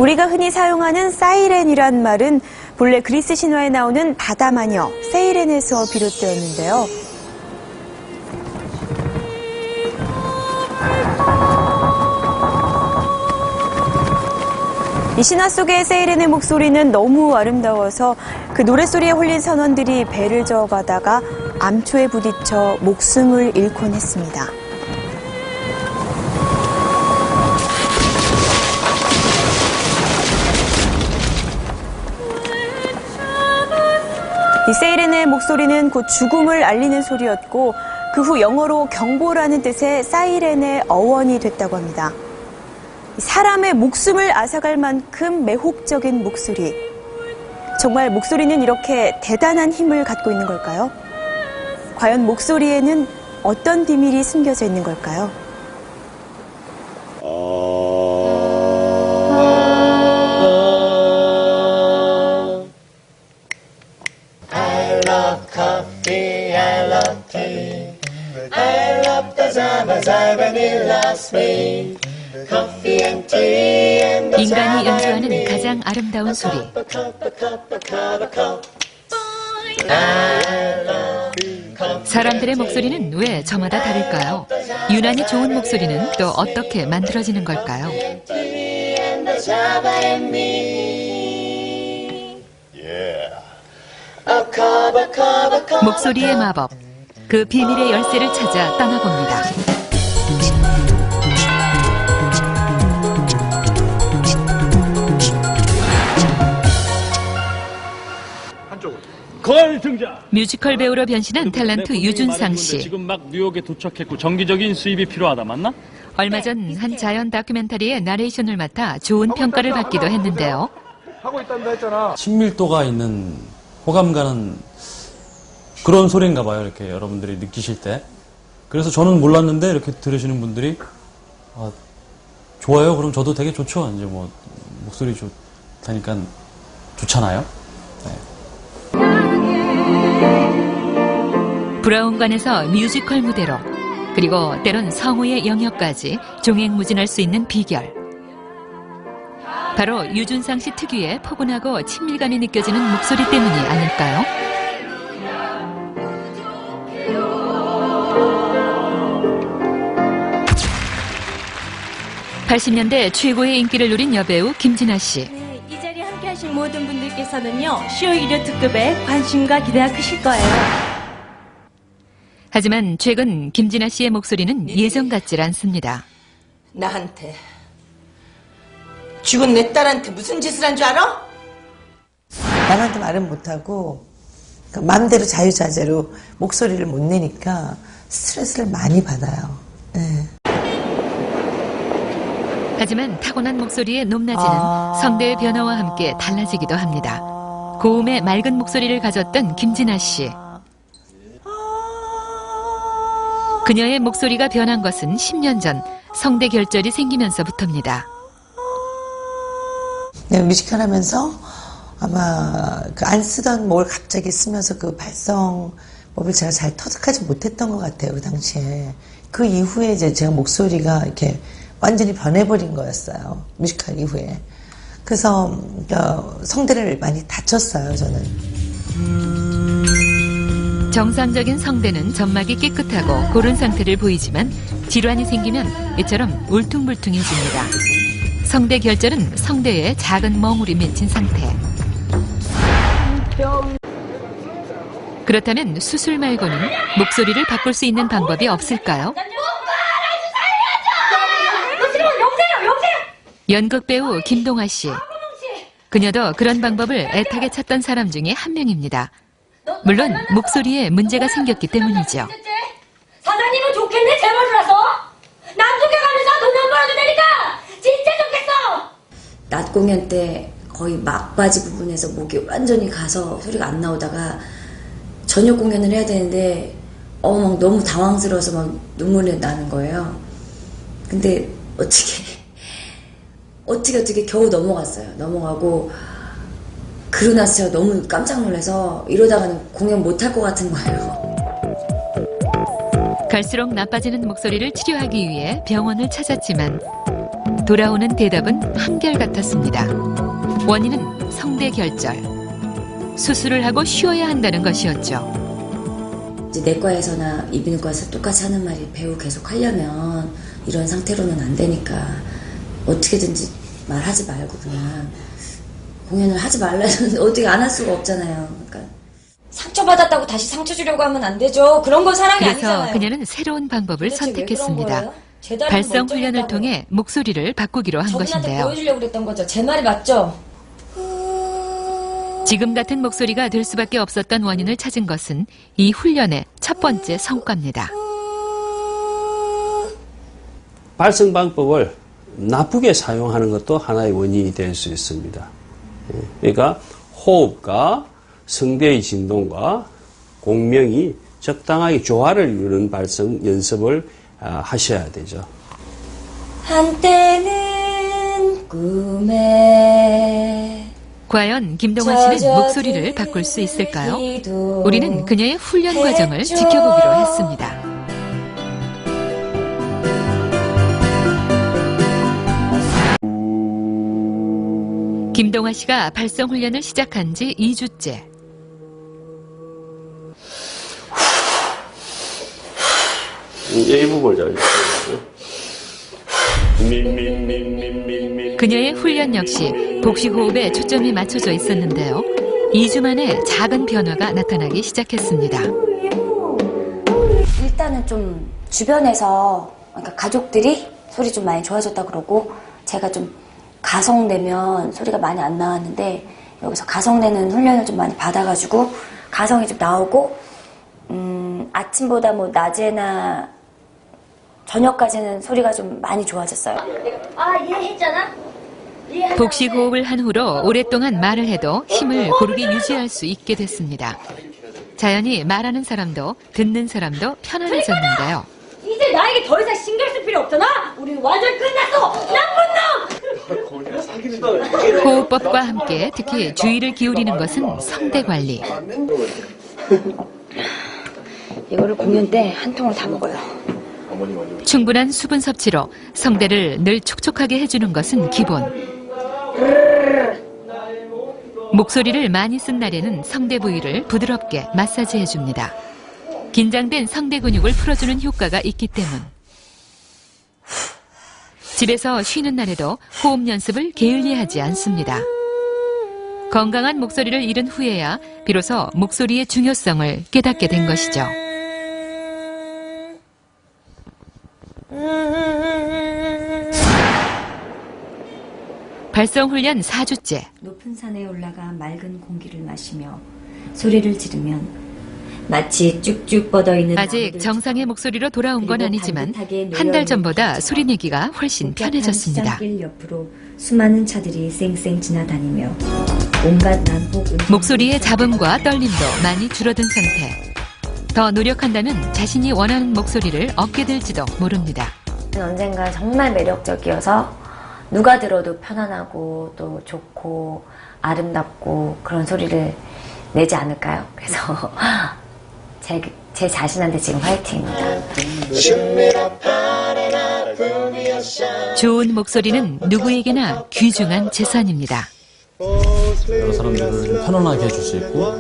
우리가 흔히 사용하는 사이렌이란 말은 본래 그리스 신화에 나오는 바다마녀 세이렌에서 비롯되었는데요. 이 신화 속의 세이렌의 목소리는 너무 아름다워서 그 노랫소리에 홀린 선원들이 배를 저어가다가 암초에 부딪혀 목숨을 잃곤 했습니다. 이 세이렌의 목소리는 곧 죽음을 알리는 소리였고 그 후 영어로 경보라는 뜻의 사이렌의 어원이 됐다고 합니다. 사람의 목숨을 앗아갈 만큼 매혹적인 목소리. 정말 목소리는 이렇게 대단한 힘을 갖고 있는 걸까요? 과연 목소리에는 어떤 비밀이 숨겨져 있는 걸까요? I love coffee, I love tea. I love the Zaba when he loves me. 인간이 연주하는 가장 아름다운 소리. 사람들의 목소리는 왜 저마다 다를까요? 유난히 좋은 목소리는 또 어떻게 만들어지는 걸까요? 목소리의 마법, 그 비밀의 열쇠를 찾아 떠나봅니다. 걸 등장! 뮤지컬 배우로 변신한 탤런트 유준상 씨. 지금 막 뉴욕에 도착했고 정기적인 수입이 필요하다, 맞나? 얼마 전 한 자연 다큐멘터리의 나레이션을 맡아 좋은 평가를 받기도 했는데요. 하고 있단다 했잖아. 친밀도가 있는 호감 가는 그런 소리인가 봐요. 이렇게 여러분들이 느끼실 때. 그래서 저는 몰랐는데 이렇게 들으시는 분들이 좋아요. 그럼 저도 되게 좋죠. 이제 뭐 목소리 좋다니까 좋잖아요. 네. 브라운관에서 뮤지컬 무대로 그리고 때론 성우의 영역까지 종횡무진할 수 있는 비결. 바로 유준상 씨 특유의 포근하고 친밀감이 느껴지는 목소리 때문이 아닐까요? (80년대) 최고의 인기를 누린 여배우 김진아 씨. 네, 이 자리에 함께 하신 모든 분들께서는요, 쇼 1회 특급에 관심과 기대가 크실 거예요. 하지만 최근 김진아 씨의 목소리는 예전 같질 않습니다. 나한테, 죽은 내 딸한테 무슨 짓을 한 줄 알아? 남한테 말은 못하고 마음대로 자유자재로 목소리를 못 내니까 스트레스를 많이 받아요. 네. 하지만 타고난 목소리의 높낮이는 성대의 변화와 함께 달라지기도 합니다. 고음의 맑은 목소리를 가졌던 김진아 씨. 그녀의 목소리가 변한 것은 10년 전 성대 결절이 생기면서부터입니다. 내가 뮤지컬 하면서 아마 그 안 쓰던 뭘 갑자기 쓰면서 그 발성법을 제가 잘 터득하지 못했던 것 같아요. 그 당시에. 그 이후에 이제 제가 목소리가 이렇게 완전히 변해버린 거였어요. 뮤지컬 이후에. 그래서 성대를 많이 다쳤어요, 저는. 정상적인 성대는 점막이 깨끗하고 고른 상태를 보이지만 질환이 생기면 이처럼 울퉁불퉁해집니다. 성대 결절은 성대에 작은 멍울이 맺힌 상태. 그렇다면 수술 말고는 목소리를 바꿀 수 있는 방법이 없을까요? 연극 배우 김동아 씨. 그녀도 그런 방법을 애타게 찾던 사람 중에 한 명입니다. 물론 목소리에 문제가 생겼기 때문이죠. 사장님은 좋겠네, 제발로 와서. 남 속여가면서 돈 안 벌어도 되니까 진짜 좋겠어. 낮 공연 때 거의 막바지 부분에서 목이 완전히 가서 소리가 안 나오다가 저녁 공연을 해야 되는데 막 너무 당황스러워서 막 눈물이 나는 거예요. 근데 어떻게 겨우 넘어갔어요. 넘어가고 그러고 나서 제가 너무 깜짝 놀라서 이러다가는 공연 못할 것 같은 거예요. 갈수록 나빠지는 목소리를 치료하기 위해 병원을 찾았지만 돌아오는 대답은 한결같았습니다. 원인은 성대 결절. 수술을 하고 쉬어야 한다는 것이었죠. 이제 내과에서나 이비인후과에서 똑같이 하는 말이 배우 계속 하려면 이런 상태로는 안 되니까 어떻게든지 말하지 말고 그냥 공연을 하지 말라는 어떻게 안 할 수가 없잖아요. 그러니까 상처받았다고 다시 상처 주려고 하면 안 되죠. 그런 건 사랑이 그래서 아니잖아요. 그녀는 새로운 방법을 도대체 왜 그런 선택했습니다. 거예요? 제 다리는 발성 훈련을 멀쩡했다고. 통해 목소리를 바꾸기로 한 저분한테 것인데요. 보여주려고 그랬던 거죠. 제 말이 맞죠? 지금 같은 목소리가 될 수밖에 없었던 원인을 찾은 것은 이 훈련의 첫 번째 성과입니다. 발성 방법을 나쁘게 사용하는 것도 하나의 원인이 될 수 있습니다. 그러니까 호흡과 성대의 진동과 공명이 적당하게 조화를 이루는 발성 연습을 하셔야 되죠. 한때는 꿈에 과연 김동완 씨는 목소리를 바꿀 수 있을까요? 우리는 그녀의 훈련 과정을 지켜보기로 했습니다. 김동완 씨가 발성 훈련을 시작한 지 2주째. 이 부분을 잘 그녀의 훈련 역시 복식 호흡에 초점이 맞춰져 있었는데요. 2주 만에 작은 변화가 나타나기 시작했습니다. 일단은 좀 주변에서 그러니까 가족들이 소리 좀 많이 좋아졌다 그러고 제가 좀 가성내면 소리가 많이 안 나왔는데 여기서 가성내는 훈련을 좀 많이 받아가지고 가성이 좀 나오고 아침보다 뭐 낮에나 저녁까지는 소리가 좀 많이 좋아졌어요. 아, 이해했잖아? 복식 호흡을 한 후로 오랫동안 말을 해도 힘을 고르게 유지할 수 있게 됐습니다. 자연히 말하는 사람도 듣는 사람도 편안해졌는데요. 이제 나에게 더 이상 신경 쓸 필요 없잖아? 우리 완전 끝났어! 나쁜 놈! 호흡법과 함께 특히 주의를 기울이는 것은 성대 관리. 이거를 공연 때 한 통을 다 먹어요. 충분한 수분 섭취로 성대를 늘 촉촉하게 해주는 것은 기본. 목소리를 많이 쓴 날에는 성대 부위를 부드럽게 마사지해줍니다. 긴장된 성대 근육을 풀어주는 효과가 있기 때문. 집에서 쉬는 날에도 호흡 연습을 게을리하지 않습니다. 건강한 목소리를 잃은 후에야 비로소 목소리의 중요성을 깨닫게 된 것이죠. 발성 훈련 4주째. 높은 산에 올라가 맑은 공기를 마시며 소리를 지르면 마치 쭉쭉 뻗어있는 아직 정상의 목소리로 돌아온 건 아니지만 한 달 전보다 소리 내기가 훨씬 편해졌습니다. 길 옆으로 수많은 차들이 쌩쌩 지나다니며 온갖 난폭 목소리의 잡음과 떨림도 많이 줄어든 상태. 더 노력한다면 자신이 원하는 목소리를 얻게 될지도 모릅니다. 언젠가 정말 매력적이어서 누가 들어도 편안하고 또 좋고 아름답고 그런 소리를 내지 않을까요? 그래서 제 자신한테 지금 화이팅입니다. 좋은 목소리는 누구에게나 귀중한 재산입니다. 여러 사람들을 좀 편안하게 해줄 수 있고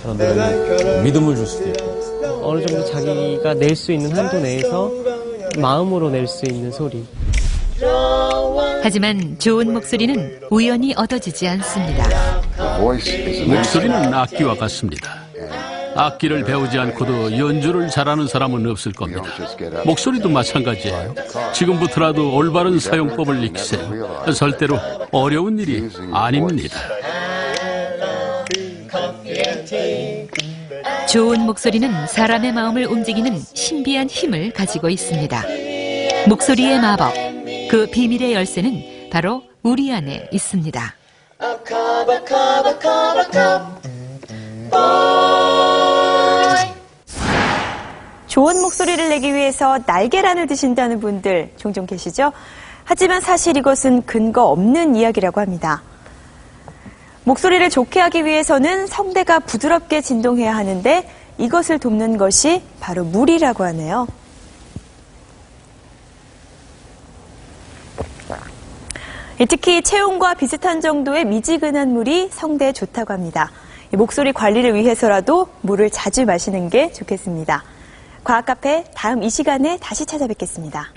사람들에게 믿음을 줄 수도 있고 어느 정도 자기가 낼 수 있는 한도 내에서 마음으로 낼 수 있는 소리. 하지만 좋은 목소리는 우연히 얻어지지 않습니다. 목소리는 악기와 같습니다. 악기를 배우지 않고도 연주를 잘하는 사람은 없을 겁니다. 목소리도 마찬가지예요. 지금부터라도 올바른 사용법을 익히세요. 절대로 어려운 일이 아닙니다. 좋은 목소리는 사람의 마음을 움직이는 신비한 힘을 가지고 있습니다. 목소리의 마법, 그 비밀의 열쇠는 바로 우리 안에 있습니다. 좋은 목소리를 내기 위해서 날계란을 드신다는 분들 종종 계시죠? 하지만 사실 이것은 근거 없는 이야기라고 합니다. 목소리를 좋게 하기 위해서는 성대가 부드럽게 진동해야 하는데 이것을 돕는 것이 바로 물이라고 하네요. 특히 체온과 비슷한 정도의 미지근한 물이 성대에 좋다고 합니다. 목소리 관리를 위해서라도 물을 자주 마시는 게 좋겠습니다. 과학카페 다음 이 시간에 다시 찾아뵙겠습니다.